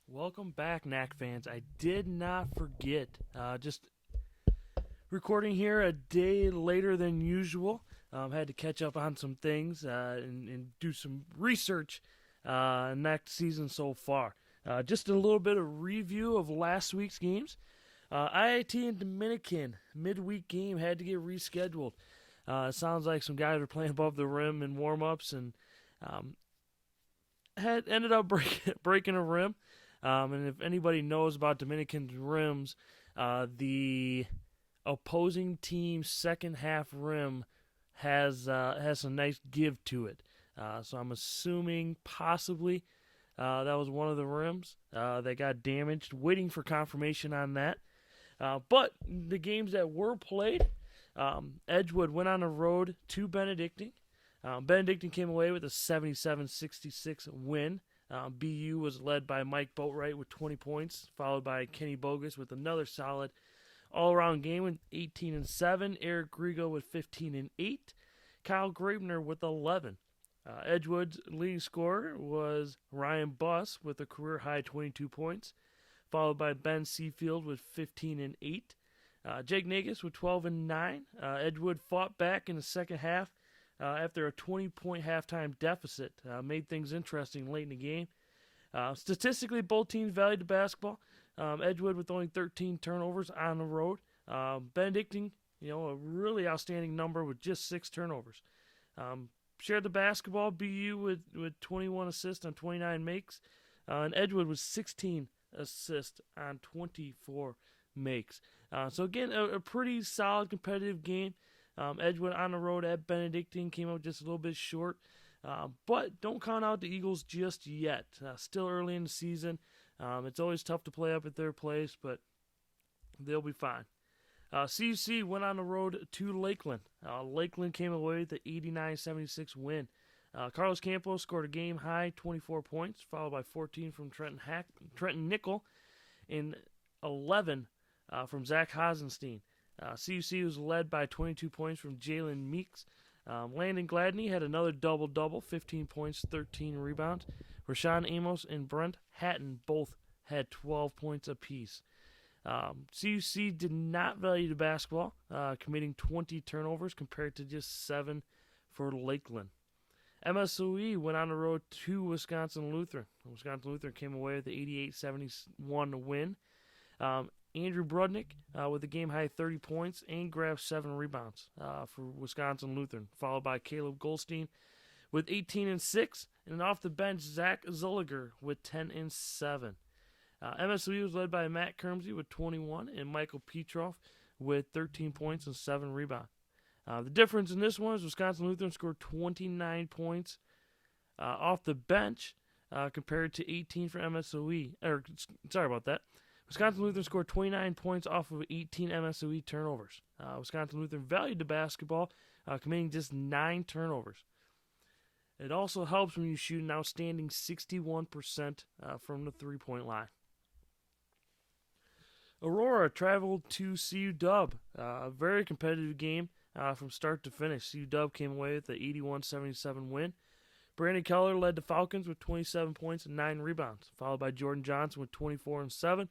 Welcome back, NACC fans. I did not forget. Just recording here a day later than usual. Had to catch up on some things and do some research next season so far. Just a little bit of review of last week's games. IIT and Dominican midweek game had to get rescheduled. It sounds like some guys were playing above the rim in warm-ups and had ended up breaking a rim. And if anybody knows about Dominican rims, the opposing team's second half rim has some nice give to it. So I'm assuming possibly that was one of the rims that got damaged. Waiting for confirmation on that. But the games that were played, Edgewood went on the road to Benedictine. Benedictine came away with a 77-66 win. BU was led by Mike Boatwright with 20 points, followed by Kenny Bogus with another solid all-around game with 18-7. Eric Grigo with 15-8. Kyle Grabner with 11. Edgewood's leading scorer was Ryan Buss with a career-high 22 points, followed by Ben Seafield with 15-8. Jake Nagus with 12-9. Edgewood fought back in the second half after a 20-point halftime deficit. Made things interesting late in the game. Statistically, both teams valued the basketball. Edgewood with only 13 turnovers on the road. Benedictine, a really outstanding number with just 6 turnovers. Shared the basketball, BU with 21 assists on 29 makes. And Edgewood with 16 assists on 24 makes. So again, a pretty solid competitive game. Edgewood on the road at Benedictine came up just a little bit short. But don't count out the Eagles just yet. Still early in the season. It's always tough to play up at their place, but they'll be fine. CUC went on the road to Lakeland. Lakeland came away with the 89-76 win. Carlos Campos scored a game-high 24 points, followed by 14 from Trenton Nickel and 11 from Zach Hazenstein. CUC was led by 22 points from Jalen Meeks. Landon Gladney had another double-double, 15 points, 13 rebounds. Rashawn Amos and Brent Hatton both had 12 points apiece. CUC did not value the basketball, committing 20 turnovers compared to just 7 for Lakeland. MSOE went on the road to Wisconsin Lutheran. Wisconsin Lutheran came away with the 88-71 win. Andrew Brudnick with a game-high 30 points and grabbed 7 rebounds for Wisconsin Lutheran, followed by Caleb Goldstein with 18-6, and off the bench, Zach Zulliger with 10-7. MSU was led by Matt Kermsey with 21 and Michael Petroff with 13 points and 7 rebounds. The difference in this one is Wisconsin Lutheran scored 29 points off the bench compared to 18 for MSOE. Sorry about that. Wisconsin Lutheran scored 29 points off of 18 MSOE turnovers. Wisconsin Lutheran valued the basketball, committing just 9 turnovers. It also helps when you shoot an outstanding 61% from the three-point line. Aurora traveled to CU Dub. A very competitive game from start to finish. CU Dub came away with the 81-77 win. Brandon Keller led the Falcons with 27 points and 9 rebounds, followed by Jordan Johnson with 24-7.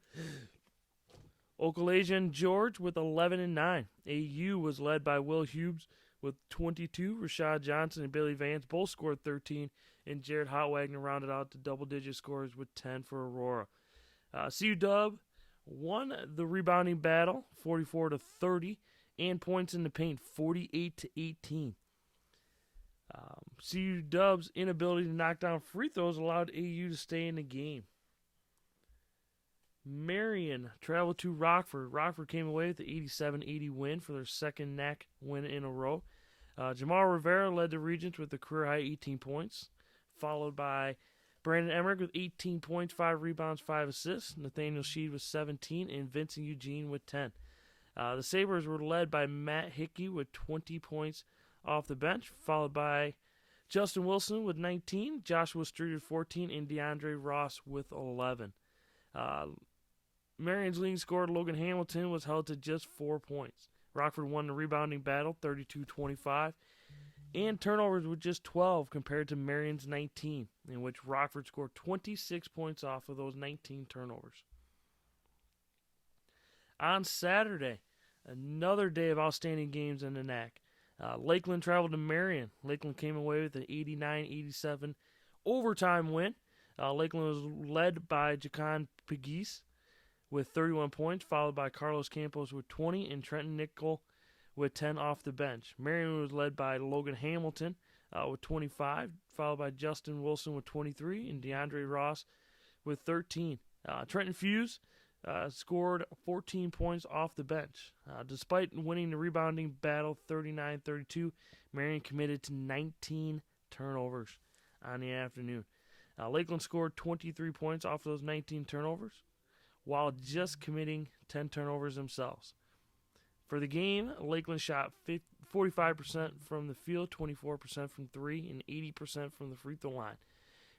Okalasian George with 11-9. AU was led by Will Hughes with 22. Rashad Johnson and Billy Vance both scored 13, and Jared Hotwagner rounded out the double-digit scores with 10 for Aurora. CU Dub won the rebounding battle, 44-30, and points in the paint, 48-18. CU Dub's inability to knock down free throws allowed AU to stay in the game. Marion traveled to Rockford. Rockford came away with the 87-80 win for their second NACC win in a row. Jamal Rivera led the Regents with a career-high 18 points, followed by Brandon Emmerich with 18 points, 5 rebounds, 5 assists. Nathaniel Sheed with 17, and Vincent Eugene with 10. The Sabres were led by Matt Hickey with 20 points off the bench, followed by Justin Wilson with 19, Joshua Street with 14, and DeAndre Ross with 11. Marion's leading scorer, Logan Hamilton, was held to just 4 points. Rockford won the rebounding battle, 32-25, and turnovers with just 12 compared to Marion's 19, in which Rockford scored 26 points off of those 19 turnovers. On Saturday, another day of outstanding games in the NACC. Lakeland traveled to Marion. Lakeland came away with an 89-87 overtime win. Lakeland was led by Jacon Pegues with 31 points, followed by Carlos Campos with 20 and Trenton Nickel with 10 off the bench. Marion was led by Logan Hamilton with 25, followed by Justin Wilson with 23 and DeAndre Ross with 13. Trenton Fuse scored 14 points off the bench. Despite winning the rebounding battle 39-32, Marion committed to 19 turnovers on the afternoon. Lakeland scored 23 points off those 19 turnovers, while just committing 10 turnovers themselves. For the game, Lakeland shot 45% from the field, 24% from three, and 80% from the free throw line.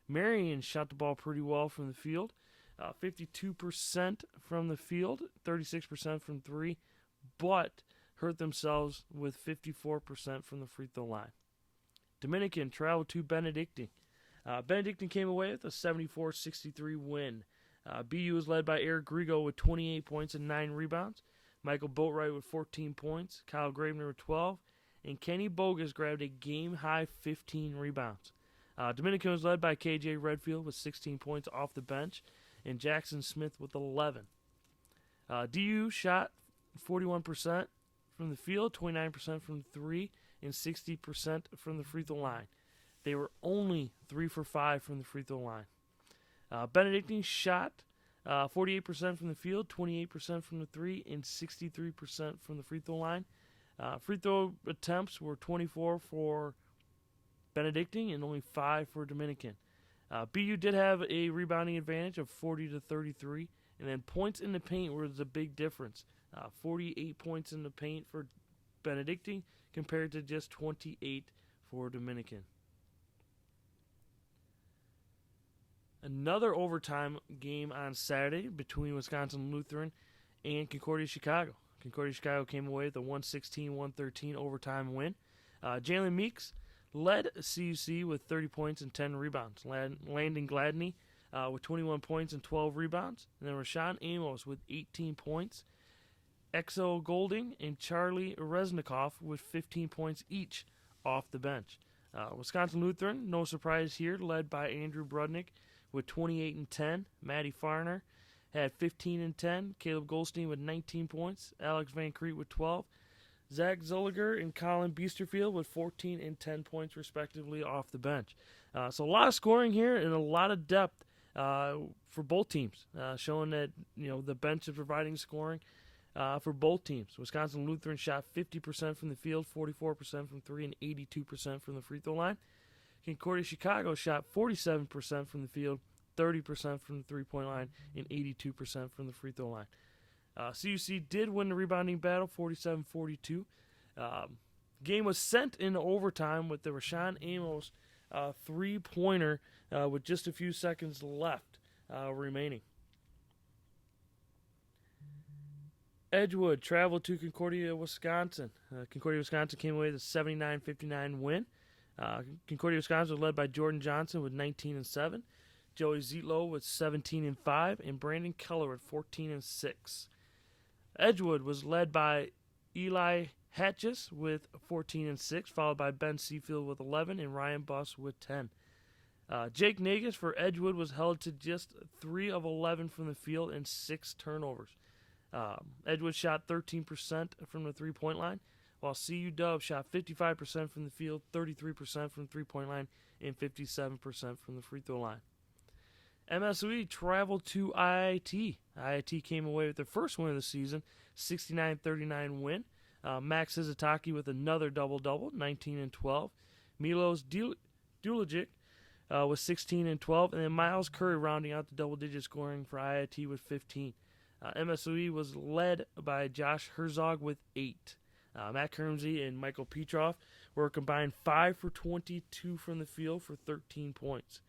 Marion shot the ball pretty well from the field, 52% from the field, 36% from three, but hurt themselves with 54% from the free throw line. Dominican traveled to Benedictine. Benedictine came away with a 74-63 win. BU was led by Eric Grigo with 28 points and 9 rebounds, Michael Boatwright with 14 points, Kyle Gravener with 12, and Kenny Bogus grabbed a game-high 15 rebounds. Dominican was led by KJ Redfield with 16 points off the bench, and Jackson Smith with 11. DU shot 41% from the field, 29% from three, and 60% from the free throw line. They were only 3 for 5 from the free throw line. Benedictine shot 48% from the field, 28% from the three, and 63% from the free throw line. Free throw attempts were 24 for Benedictine and only 5 for Dominican. BU did have a rebounding advantage of 40-33, and then points in the paint was a big difference. 48 points in the paint for Benedictine compared to just 28 for Dominican. Another overtime game on Saturday between Wisconsin Lutheran and Concordia Chicago. Concordia Chicago came away with a 116-113 overtime win. Jalen Meeks led CUC with 30 points and 10 rebounds. Landon Gladney with 21 points and 12 rebounds. And then Rashawn Amos with 18 points. Exo Golding and Charlie Resnikoff with 15 points each off the bench. Wisconsin Lutheran, no surprise here, led by Andrew Brudnick with 28 and 10. Matty Farner had 15 and 10. Caleb Goldstein with 19 points. Alex Van Crete with 12. Zach Zulliger and Colin Biesterfield with 14 and 10 points respectively off the bench. So a lot of scoring here and a lot of depth for both teams, showing that the bench is providing scoring for both teams. Wisconsin Lutheran shot 50% from the field, 44% from three, and 82% from the free throw line. Concordia Chicago shot 47% from the field, 30% from the three-point line, and 82% from the free throw line. CUC did win the rebounding battle, 47-42. Game was sent into overtime with the Rashawn Amos three-pointer with just a few seconds left remaining. Edgewood traveled to Concordia, Wisconsin. Concordia, Wisconsin came away with a 79-59 win. Concordia, Wisconsin was led by Jordan Johnson with 19 and 7, Joey Zietlow with 17 and 5, and Brandon Keller with 14 and 6. Edgewood was led by Eli Hatches with 14 and 6, followed by Ben Seafield with 11 and Ryan Buss with 10. Jake Nagus for Edgewood was held to just 3 of 11 from the field and 6 turnovers. Edgewood shot 13% from the three-point line, while CU Dub shot 55% from the field, 33% from the three-point line, and 57% from the free throw line. MSOE traveled to IIT. IIT came away with their first win of the season, 69-39 win. Max Hizataki with another double-double, 19 and 12. Milos Dulijic with 16 and 12, and then Miles Curry rounding out the double-digit scoring for IIT with 15. MSOE was led by Josh Herzog with 8. Matt Kermsey and Michael Petroff were combined 5 for 22 from the field for 13 points.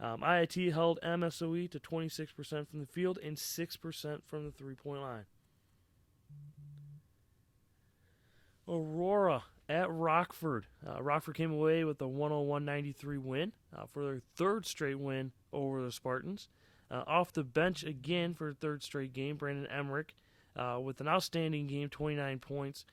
IIT held MSOE to 26% from the field and 6% from the three-point line. Aurora at Rockford. Rockford came away with a 101-93 win for their third straight win over the Spartans. Off the bench again for a third straight game, Brandon Emmerich with an outstanding game, 29 points,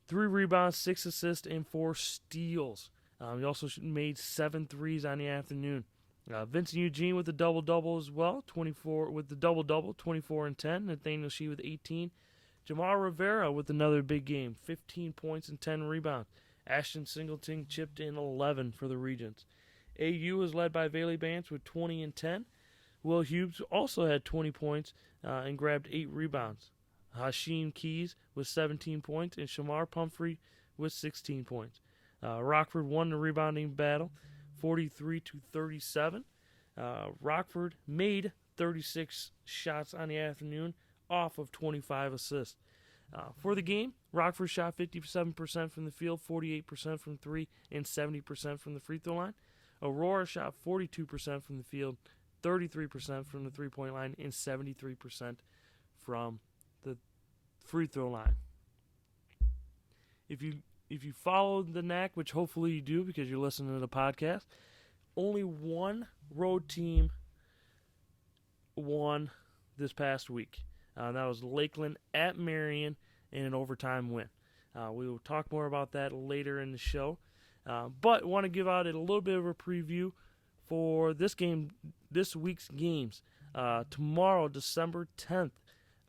3 rebounds, 6 assists, and 4 steals. He also made 7 threes on the afternoon. Vincent Eugene with a double-double as well, 24 with the double-double, 24 and 10. Nathaniel Shee with 18. Jamal Rivera with another big game, 15 points and 10 rebounds. Ashton Singleton chipped in 11 for the Regents. AU was led by Bailey Bance with 20 and 10. Will Hughes also had 20 points and grabbed 8 rebounds. Hashim Keys with 17 points and Shamar Pumphrey with 16 points. Rockford won the rebounding battle, 43-37. Rockford made 36 shots on the afternoon off of 25 assists. For the game, Rockford shot 57% from the field, 48% from 3, and 70% from the free throw line. Aurora shot 42% from the field, 33% from the three-point line, and 73% from the free throw line. If you follow the NACC, which hopefully you do because you're listening to the podcast, only one road team won this past week. That was Lakeland at Marion in an overtime win. We will talk more about that later in the show. But want to give out a little bit of a preview for this week's games. Tomorrow, December 10th,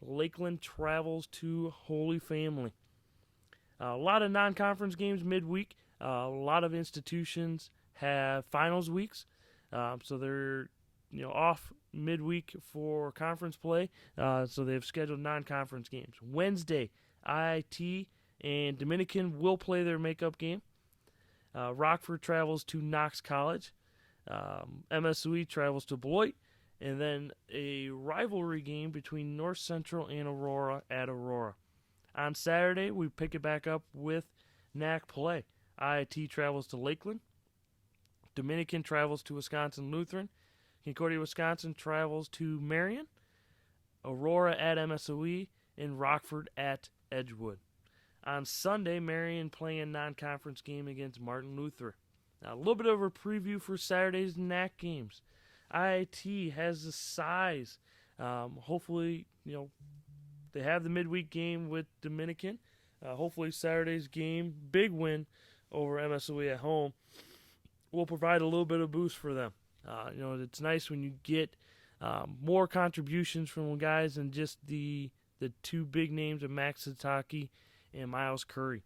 Lakeland travels to Holy Family. A lot of non-conference games midweek. A lot of institutions have finals weeks, so they're off midweek for conference play. So they've scheduled non-conference games. Wednesday, IIT and Dominican will play their makeup game. Rockford travels to Knox College. MSUE travels to Beloit. And then a rivalry game between North Central and Aurora at Aurora. On Saturday, we pick it back up with NACC play. IIT travels to Lakeland. Dominican travels to Wisconsin Lutheran. Concordia, Wisconsin travels to Marion. Aurora at MSOE. And Rockford at Edgewood. On Sunday, Marion playing a non-conference game against Martin Luther. Now, a little bit of a preview for Saturday's NACC games. IIT has the size. Hopefully, they have the midweek game with Dominican. Hopefully Saturday's game, big win over MSOE at home, will provide a little bit of boost for them. It's nice when you get more contributions from guys than just the two big names of Max Sataki and Miles Curry.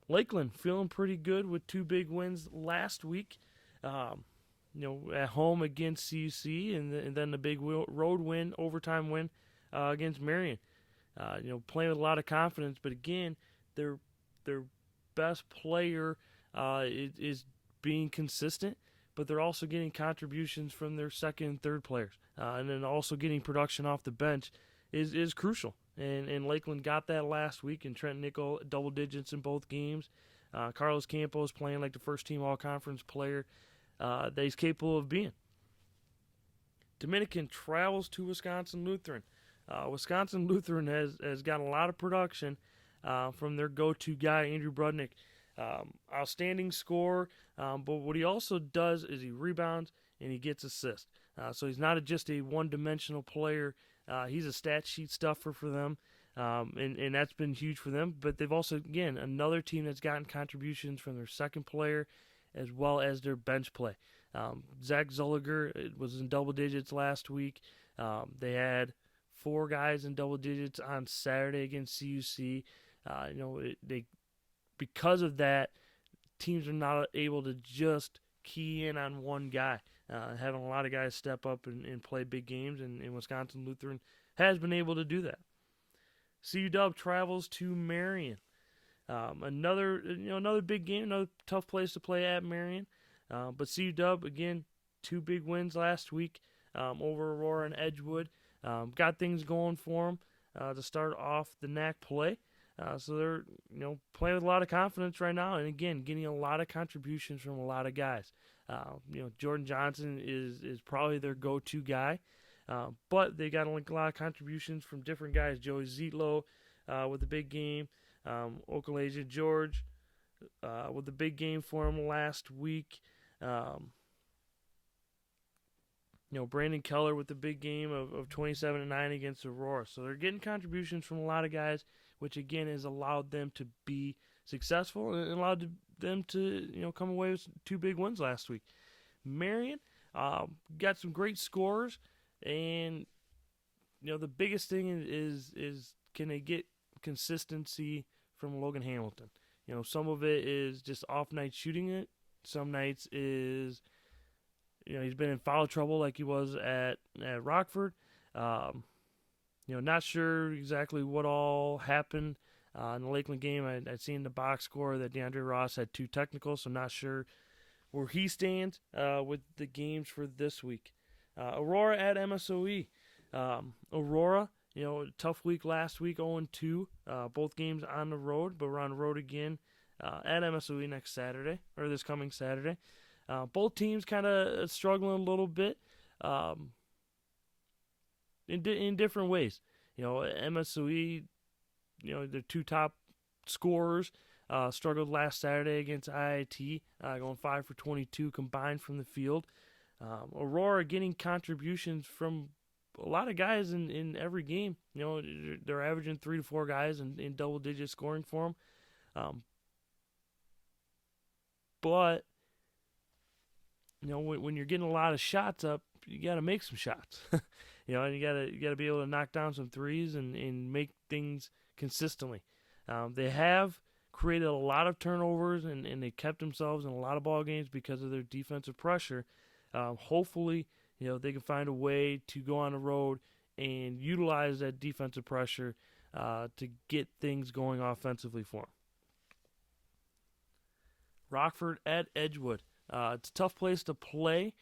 Lakeland feeling pretty good with 2 big wins last week. At home against CUC and then the big road win, overtime win against Marion. Playing with a lot of confidence, but again, their best player is being consistent, but they're also getting contributions from their second and third players, and then also getting production off the bench is crucial. And Lakeland got that last week, and Trent Nickel double digits in both games. Carlos Campos playing like the first team all-conference player that he's capable of being. Dominican travels to Wisconsin Lutheran. Wisconsin Lutheran has gotten a lot of production from their go-to guy, Andrew Brudnick. Outstanding scorer, but what he also does is he rebounds and he gets assists. So he's not just a one-dimensional player. He's a stat sheet stuffer for them, and that's been huge for them. But they've also, again, another team that's gotten contributions from their second player as well as their bench play. Zach Zulliger was in double digits last week. They had 4 guys in double digits on Saturday against CUC. Because of that, teams are not able to just key in on one guy. Having a lot of guys step up and play big games, and Wisconsin Lutheran has been able to do that. CU Dub travels to Marion. Another big game, another tough place to play at Marion. But CU Dub, again, 2 big wins last week over Aurora and Edgewood. Got things going for them to start off the NACC play. So they're playing with a lot of confidence right now, and again getting a lot of contributions from a lot of guys. Jordan Johnson is probably their go-to guy, but they got a lot of contributions from different guys. Joey Zietlow with a big game, Okalaja George with a big game for him last week. Um, Brandon Keller with the big game of 27-9 against Aurora. So they're getting contributions from a lot of guys, which again has allowed them to be successful and allowed them to come away with 2 big wins last week. Marion got some great scores, and the biggest thing is can they get consistency from Logan Hamilton? Some of it is just off night shooting it. Some nights is he's been in foul trouble like he was at Rockford. Not sure exactly what all happened in the Lakeland game. I'd seen the box score that DeAndre Ross had 2 technicals, so not sure where he stands with the games for this week. Aurora at MSOE. Aurora, tough week last week, 0-2. Both games on the road, but we're on the road again at MSOE next Saturday, or this coming Saturday. Both teams kind of struggling a little bit in different ways. MSOE, their 2 top scorers struggled last Saturday against IIT, going 5 for 22 combined from the field. Aurora getting contributions from a lot of guys in every game. They're averaging 3 to 4 guys in double-digit scoring for them. But when you're getting a lot of shots up, you got to make some shots. And you got to be able to knock down some threes and make things consistently. They have created a lot of turnovers and they kept themselves in a lot of ball games because of their defensive pressure. Hopefully, they can find a way to go on the road and utilize that defensive pressure to get things going offensively for them. Rockford at Edgewood. It's a tough place to play.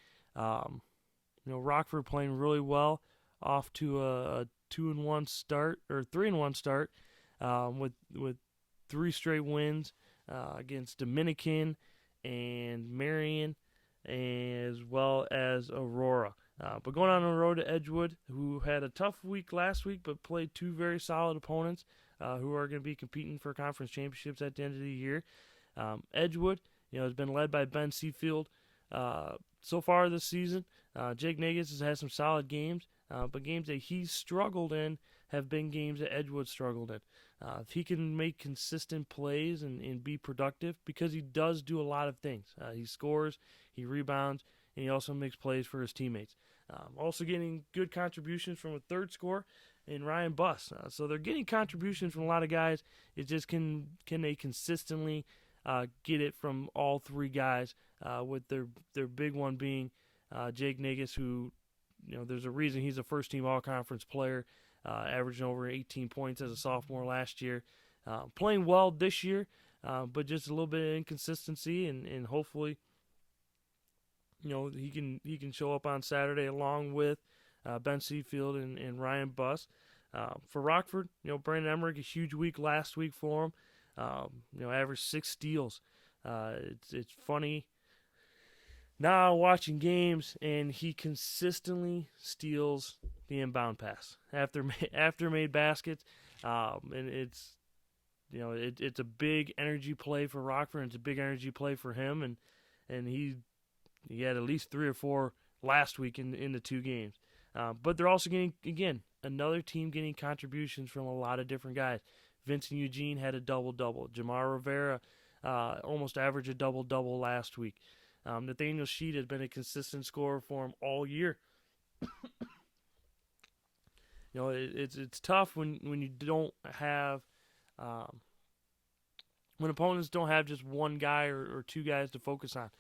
Rockford playing really well off to a 2-1 start or 3-1 start with 3 straight wins against Dominican and Marion, as well as Aurora. But going on the road to Edgewood, who had a tough week last week, but played 2 very solid opponents who are going to be competing for conference championships at the end of the year. Edgewood, has been led by Ben Seafield so far this season. Jake Negus has had some solid games, but games that he's struggled in have been games that Edgewood struggled in. If he can make consistent plays and be productive, because he does do a lot of things. He scores, he rebounds, and he also makes plays for his teammates. Also getting good contributions from a third scorer in Ryan Buss. So they're getting contributions from a lot of guys. It's just can they consistently get it from all 3 guys, with their big one being Jake Negus, who, there's a reason he's a first-team all-conference player, averaging over 18 points as a sophomore last year. Playing well this year, but just a little bit of inconsistency, and hopefully, he can show up on Saturday along with Ben Seafield and Ryan Buss. For Rockford, Brandon Emmerich, a huge week last week for him. Averaged 6 steals. It's funny now watching games, and he consistently steals the inbound pass after made baskets, and it's it's a big energy play for Rockford, and it's a big energy play for him, and he had at least 3 or 4 last week in the 2 games. But they're also getting, again, another team getting contributions from a lot of different guys. Vincent Eugene had a double-double. Jamar Rivera almost averaged a double-double last week. Nathaniel Sheet has been a consistent scorer for him all year. It's tough when you don't have when opponents don't have just one guy or 2 guys to focus on.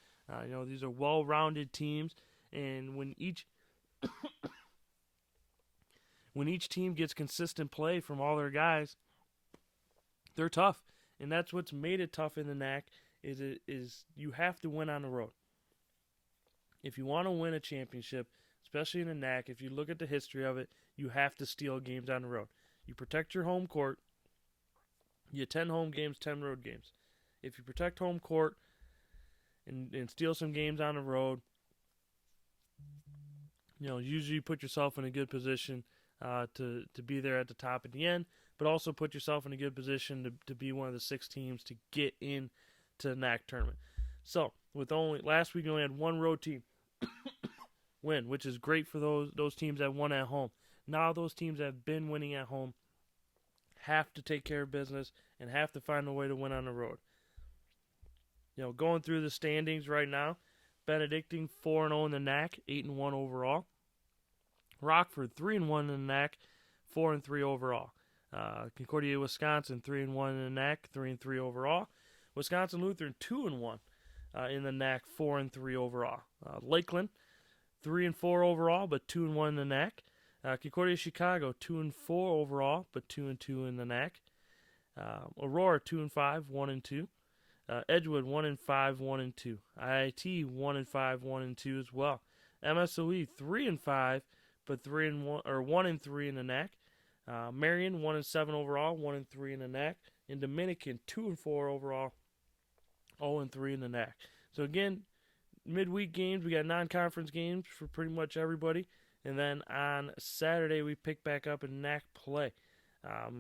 These are well-rounded teams, and when each team gets consistent play from all their guys, they're tough. And that's what's made it tough in the NACC is you have to win on the road. If you want to win a championship, especially in the NACC, if you look at the history of it, you have to steal games on the road. You protect your home court. You get 10 home games, 10 road games. If you protect home court and steal some games on the road, usually you put yourself in a good position to be there at the top at the end, but also put yourself in a good position to be one of the 6 teams to get into the NAC tournament. So, with last week we only had one road team win, which is great for those teams that won at home. Now those teams that have been winning at home have to take care of business and have to find a way to win on the road. Going through the standings right now, Benedictine 4-0 in the NAC, 8-1 overall. Rockford 3-1 in the NAC, 4-3 overall. Concordia, Wisconsin 3-1 in the NAC, 3-3 overall. Wisconsin Lutheran 2-1 in the NAC, 4-3 overall. Lakeland 3-4 overall, but 2-1 in the NAC. Concordia Chicago 2-4 overall, but 2-2 in the NAC. Aurora 2-5, 1-2. Edgewood 1-5, 1-2. IIT 1-5, 1-2 as well. MSOE 3-5, but 1-3 in the NAC. Marion 1-7 overall, 1-3 in the NAC. And Dominican 2-4 overall, 0-3 in the NAC. So again, midweek games, we got non-conference games for pretty much everybody. And then on Saturday, we pick back up in NAC play.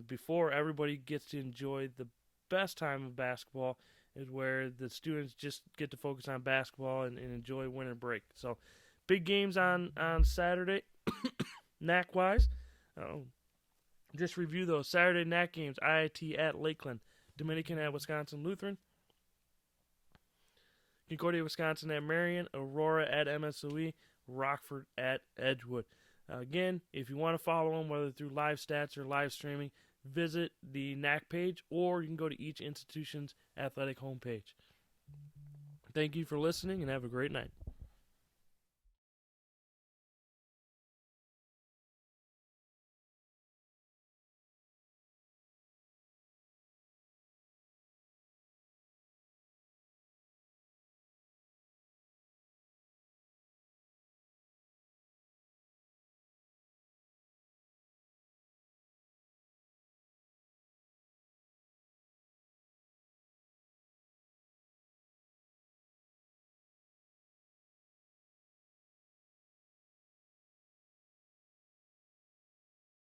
Before everybody gets to enjoy the best time of basketball is where the students just get to focus on basketball and enjoy winter break. So big games on Saturday, NAC-wise. Just review those. Saturday NAC games, IIT at Lakeland, Dominican at Wisconsin Lutheran, Concordia, Wisconsin at Marion, Aurora at MSOE, Rockford at Edgewood. Again, if you want to follow them, whether through live stats or live streaming, visit the NAC page, or you can go to each institution's athletic homepage. Thank you for listening, and have a great night.